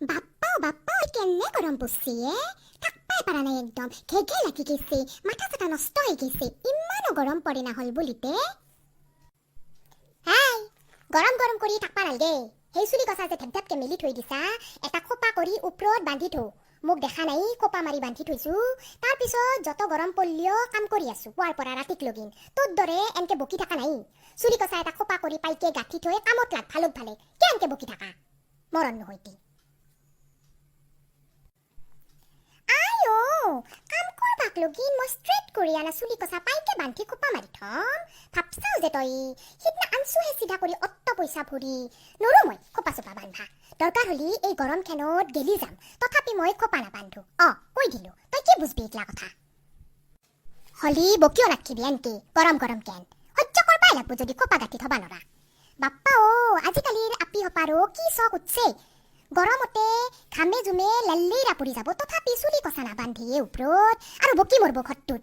বাপ্পা কেনে গৰম পৰছি থাকবাই পাৰা নাই একদম ঘেঘে লাগি গৈছে মাথা চাথা নষ্ট হৈ গৈছে ইমানো গৰম পৰে না হল বুলিতে হাই গৰম গৰম কৰি থাকবা নালগে সেই চুলি কচা যে ধেপধেপকে মেলি থৈ দিছা এটা খোপা কৰি ওপৰত বান্ধি থৌ মোক দেখা নাই খোপা মাৰি বান্ধি থৈছো তাৰ পিছত যত গৰম পৰলিও কাম কৰি আছো পুৱাৰ পৰা ৰাতিক লগিন তোৰ দৰে এনকে বকি থাকা নাই চুলি কচা এটা খোপা কৰি পাইকে গাঁঠি থৈ কামত লাগ ভালুক ভালে কেনকে বকি থাকা মৰণ নহৈতি কাম কৰবাক লগি মই ষ্ট্ৰেট কৰি আনা চুলি কচা পাইকে বান্ধি খোপা মাৰি থম ভাবছাও যে তই সিদিনা আনছোহে চিধা কৰি অত্ত পইচা ভৰি নৰো মই খোপা চোপা বান্ধা দৰকাৰ হলি এই গৰম খেনত গেলি যাম তথাপি মই খোপা নাবান্ধো কৈ দিলো তই কি বুজবি এইগিলা কথা হলি বকিও নাখিবি এনকে গৰম গৰম কেন সহ্য কৰবাই লাগব যদি খোপা গাঁঠি থবা নৰা বাপ্পা আজিকালিৰ আপি হপাৰো কি চক উঠছে গৰমতে ঘামে জুমে লাল্লেইৰা পৰি যাব তথাপি চুলি কচা নাবান্ধিয়ে ওপৰত আৰু বকি মৰব ঘৰটোত